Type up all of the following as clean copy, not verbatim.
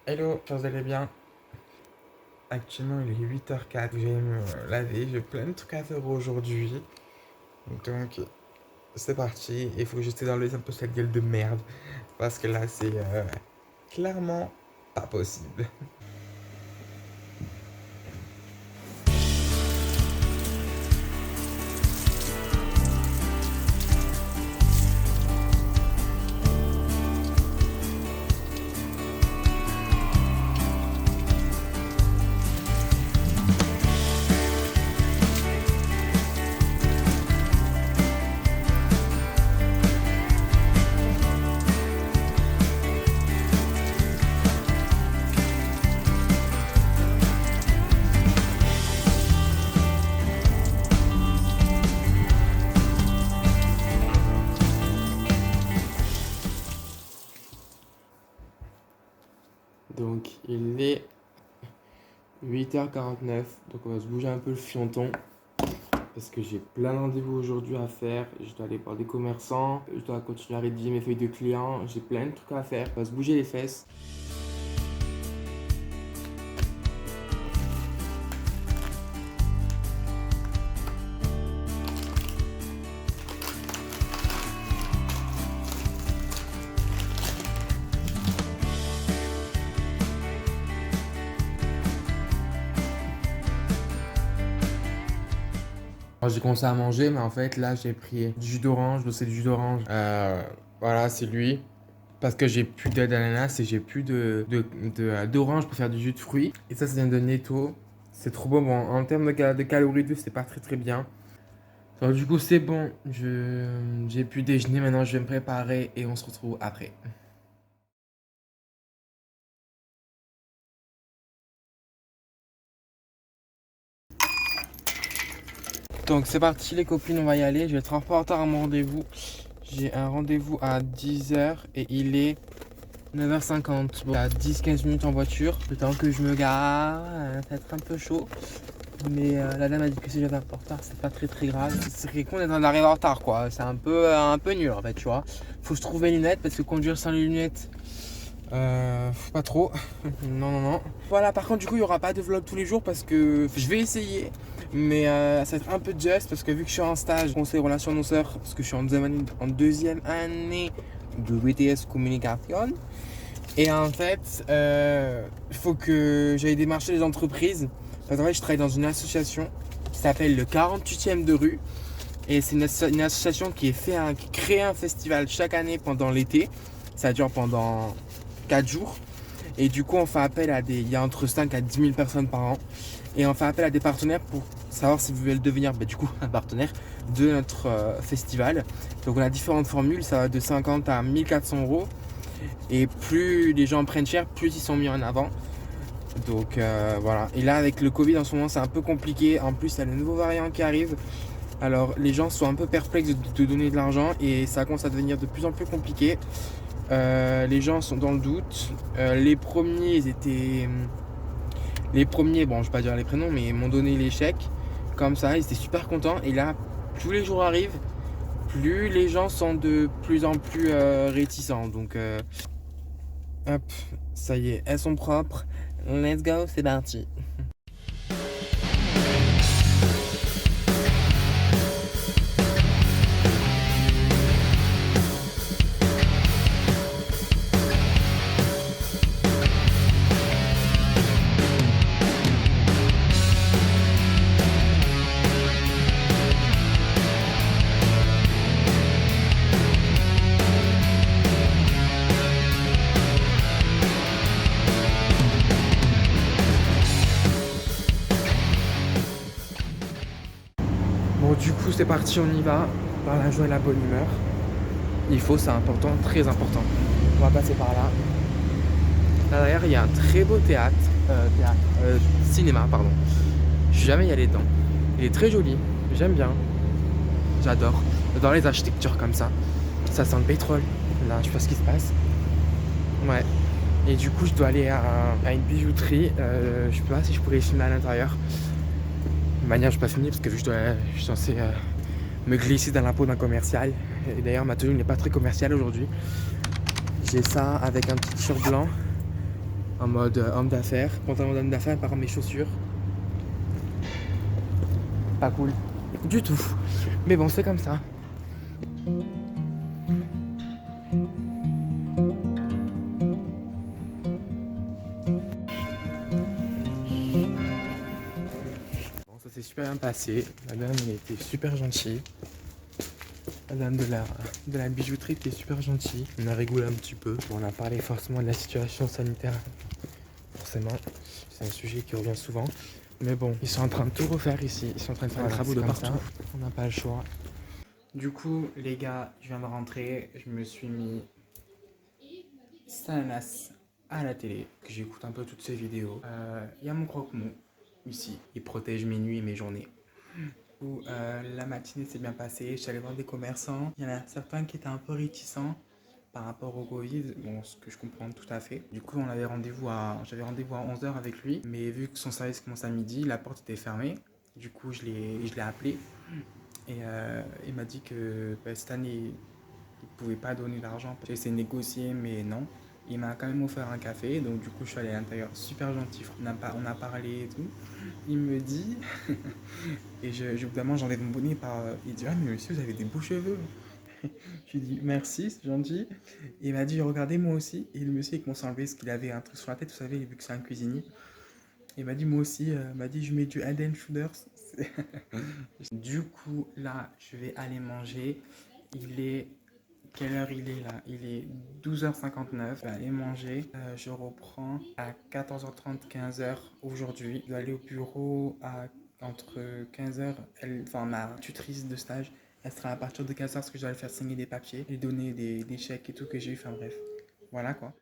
Hello, vous allez bien? Actuellement, il est 8h04. Je vais me laver. J'ai plein de trucs à faire aujourd'hui. Donc, c'est parti. Il faut que j'essaie d'enlever un peu cette gueule de merde. Parce que là, c'est clairement pas possible. Donc, il est 8h49. Donc, on va se bouger un peu le fianton. Parce que j'ai plein de rendez-vous aujourd'hui à faire. Je dois aller voir des commerçants. Je dois continuer à rédiger mes feuilles de clients. J'ai plein de trucs à faire. On va se bouger les fesses. J'ai commencé à manger, mais en fait, là, j'ai pris du jus d'orange. Donc, c'est du jus d'orange. Voilà, c'est lui. Parce que j'ai plus d'ananas et j'ai plus d'orange pour faire du jus de fruits. Et ça vient de Netto. C'est trop bon. Bon, en termes de calories, c'est pas très très bien. Alors, du coup, c'est bon. J'ai pu déjeuner. Maintenant, je vais me préparer et on se retrouve après. Donc, c'est parti, les copines. On va y aller. Je vais être un peu en retard à mon rendez-vous. J'ai un rendez-vous à 10h et il est 9h50. Bon, à 10-15 minutes en voiture. Le temps que je me gare, ça va être un peu chaud. Mais la dame a dit que si j'avais un peu en retard, c'est pas très très grave. C'est con d'être arrivé en retard, quoi. C'est un peu nul en fait, tu vois. Faut se trouver les lunettes parce que conduire sans les lunettes, pas trop. Non, non, non. Voilà, par contre, du coup, il y aura pas de vlog tous les jours parce que je vais essayer. Mais ça va être un peu just parce que vu que je suis en stage conseil relations annonceurs, parce que je suis en deuxième année de BTS communication. Et en fait, il faut que j'aille démarcher les entreprises. Parce qu'en fait, je travaille dans une association qui s'appelle le 48e de rue. Et c'est une association qui crée un festival chaque année pendant l'été. Ça dure pendant 4 jours. Et du coup, on fait appel à il y a entre 5 à 10 000 personnes par an. Et on fait appel à des partenaires pour savoir s'ils veulent devenir du coup un partenaire de notre festival. Donc on a différentes formules, ça va de 50 à 1400 euros. Et plus les gens prennent cher, plus ils sont mis en avant. Donc voilà. Et là, avec le Covid en ce moment, c'est un peu compliqué. En plus, il y a le nouveau variant qui arrive. Alors les gens sont un peu perplexes de donner de l'argent et ça commence à devenir de plus en plus compliqué. Les gens sont dans le doute. Les premiers, bon, je vais pas dire les prénoms, mais ils m'ont donné les chèques. Comme ça, ils étaient super contents. Et là, plus les jours arrivent, plus les gens sont de plus en plus réticents. Donc hop, ça y est, elles sont propres. Let's go, c'est parti. Bon, du coup, c'est parti, on y va. Par la joie et la bonne humeur. Il faut, c'est important, très important. On va passer par là. Là derrière, il y a un très beau cinéma, pardon. Je suis jamais y allé dedans. Il est très joli, j'aime bien. J'adore. J'adore les architectures comme ça. Ça sent le pétrole. Là, je sais pas ce qui se passe. Ouais. Et du coup, je dois aller à une bijouterie. Je sais pas si je pourrais filmer à l'intérieur. De manière, je vais pas filmer parce que vu que je suis censé me glisser dans la peau d'un commercial. Et d'ailleurs, ma tenue n'est pas très commerciale aujourd'hui. J'ai ça avec un petit t-shirt blanc en mode homme d'affaires. Pantalon d'homme d'affaires par mes chaussures. Pas cool. Du tout. Mais bon, c'est comme ça. Bon, ça s'est super bien passé. La dame, elle était super gentille. La dame de la bijouterie était super gentille. On a rigolé un petit peu. Bon, on a parlé forcément de la situation sanitaire. Forcément, c'est un sujet qui revient souvent. Mais bon, ils sont en train de tout refaire ici. Ils sont en train de faire des travaux de partout. On n'a pas le choix. Du coup, les gars, je viens de rentrer. Je me suis mis Sananas à la télé, que j'écoute un peu toutes ces vidéos. Il y a mon croque-mou ici. Il protège mes nuits et mes journées. Où, la matinée s'est bien passée. Je suis allé voir des commerçants. Il y en a certains qui étaient un peu réticents par rapport au Covid, bon, ce que je comprends tout à fait. Du coup, j'avais rendez-vous à 11h avec lui, mais vu que son service commence à midi, la porte était fermée. Du coup, je l'ai appelé et il m'a dit que cette année, il ne pouvait pas donner d'argent. J'ai essayé de négocier, mais non. Il m'a quand même offert un café, donc du coup, je suis allé à l'intérieur, super gentil. On a parlé et tout. Il me dit, et évidemment, j'enlève mon bonnet il dit, ah, mais monsieur, vous avez des beaux cheveux. Je lui ai dit merci, c'est gentil. Et il m'a dit regardez moi aussi. Et le monsieur il commence à enlever parce qu'il avait un truc sur la tête, vous savez, vu que c'est un cuisinier. Il m'a dit moi aussi, il m'a dit je mets du Head and Shoulders. Du coup là je vais aller manger. Il est Quelle heure il est là? Il est 12h59. Je vais aller manger. Je reprends à 14h30, 15h aujourd'hui. Je vais aller au bureau entre 15h. Enfin, ma tutrice de stage, elle sera à partir de 15h parce que je dois lui faire signer des papiers, lui donner des chèques et tout que j'ai eu. Enfin bref, voilà quoi.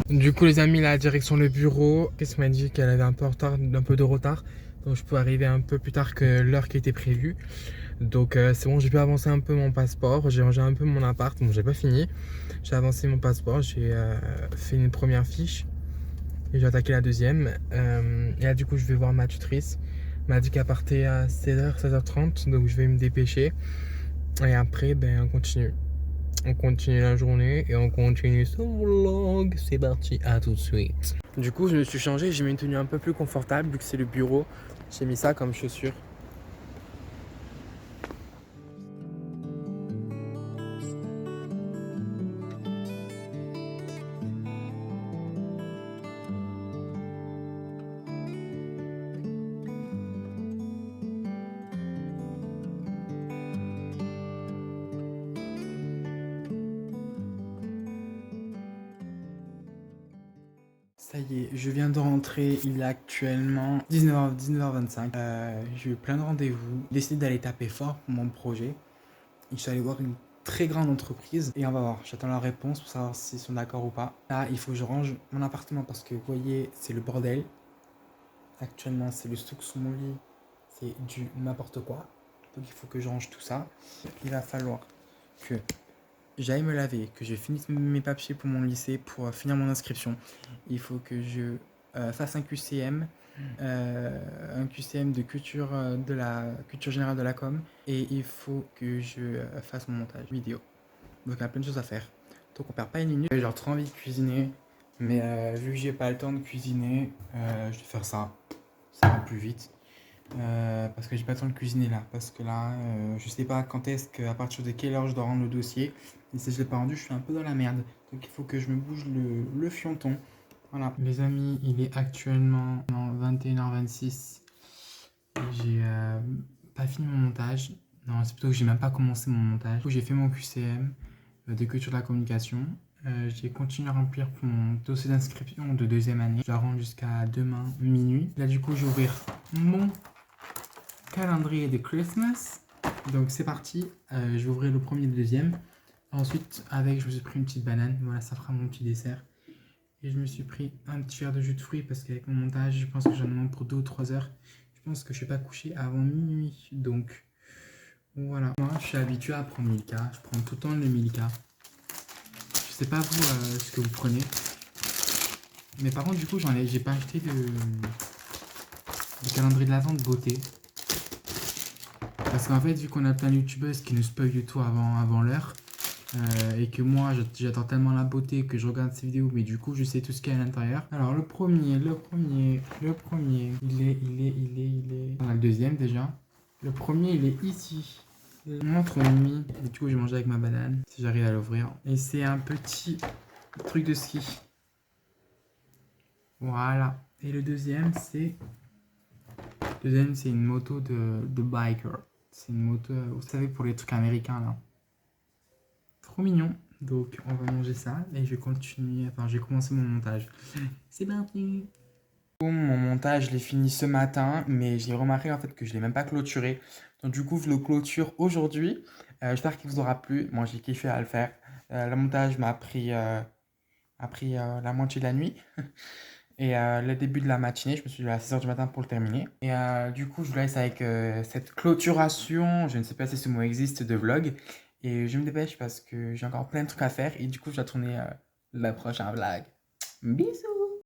Du coup les amis, la direction le bureau, qu'est-ce qu'elle m'a dit qu'elle avait un peu, un peu de retard. Donc je peux arriver un peu plus tard que l'heure qui était prévue. Donc c'est bon, j'ai pu avancer un peu mon passeport. J'ai rangé un peu mon appart. Bon, j'ai pas fini. J'ai avancé mon passeport. J'ai fait une première fiche. Et j'ai attaqué la deuxième. Et là du coup je vais voir ma tutrice. Elle m'a dit qu'elle partait à 16h, 16h30. Donc je vais me dépêcher. Et après ben on continue. On continue la journée et on continue ce vlog. C'est parti, à tout de suite. Du coup, je me suis changé, j'ai mis une tenue un peu plus confortable vu que c'est le bureau. J'ai mis ça comme chaussure. Ça y est, je viens de rentrer, il est actuellement 19h25. J'ai eu plein de rendez-vous. J'ai décidé d'aller taper fort pour mon projet. Je suis allé voir une très grande entreprise et on va voir. J'attends la réponse pour savoir s'ils sont d'accord ou pas. Là, il faut que je range mon appartement parce que vous voyez, c'est le bordel. Actuellement, c'est le stock sous mon lit. C'est du n'importe quoi. Donc il faut que je range tout ça. Il va falloir que j'aille me laver, que je finisse mes papiers pour mon lycée, pour finir mon inscription. Il faut que je fasse un QCM de culture, de la culture générale de la com. Et il faut que je fasse mon montage vidéo. Donc il y a plein de choses à faire. Donc on perd pas une minute. J'ai genre trop envie de cuisiner. Mais vu que j'ai pas le temps de cuisiner, je vais faire ça. Ça va plus vite. Parce que j'ai pas le temps de cuisiner là. Parce que là, je sais pas quand est-ce à partir de quelle heure je dois rendre le dossier. Et si je l'ai pas rendu, je suis un peu dans la merde. Donc il faut que je me bouge le fianton. Voilà. Les amis, il est actuellement 21h26. J'ai pas fini mon montage. Non, c'est plutôt que j'ai même pas commencé mon montage. Du coup, j'ai fait mon QCM de culture de la communication. J'ai continué à remplir mon dossier d'inscription de deuxième année. Je la rends jusqu'à demain minuit. Là, du coup, je vais ouvrir mon calendrier de Christmas. Donc, c'est parti. Je vais ouvrir le premier et le deuxième. Ensuite, je me suis pris une petite banane. Voilà, ça fera mon petit dessert. Et je me suis pris un petit verre de jus de fruits parce qu'avec mon montage, je pense que j'en ai moins pour 2 ou 3 heures. Je pense que je ne vais pas coucher avant minuit. Donc, voilà. Moi, je suis habitué à prendre Milka. Je prends tout le temps le Milka. Je sais pas vous ce que vous prenez. Mais par contre, du coup, j'ai pas acheté le calendrier de l'avant de beauté. Parce qu'en fait, vu qu'on a plein de youtubeuses qui nous spoilent tout avant l'heure, et que moi j'attends tellement la beauté que je regarde ces vidéos, mais du coup je sais tout ce qu'il y a à l'intérieur. Alors le premier, on a le deuxième déjà. Le premier il est ici. Montre mi. Et du coup j'ai mangé avec ma banane, si j'arrive à l'ouvrir. Et c'est un petit truc de ski. Voilà. Et le deuxième c'est une moto de biker. C'est une moto, vous savez, pour les trucs américains là. Trop mignon. Donc on va manger ça et je vais continuer, enfin j'ai commencé mon montage. C'est parti. Mon montage, je l'ai fini ce matin, mais j'ai remarqué en fait que je l'ai même pas clôturé. Donc du coup, je le clôture aujourd'hui. J'espère qu'il vous aura plu. Moi, j'ai kiffé à le faire. Le montage m'a pris la moitié de la nuit. Et le début de la matinée, je me suis levé à 6h du matin pour le terminer. Et du coup, je vous laisse avec cette clôturation, je ne sais pas si ce mot existe, de vlog. Et je me dépêche parce que j'ai encore plein de trucs à faire. Et du coup, je dois tourner la prochaine vlog. Bisous!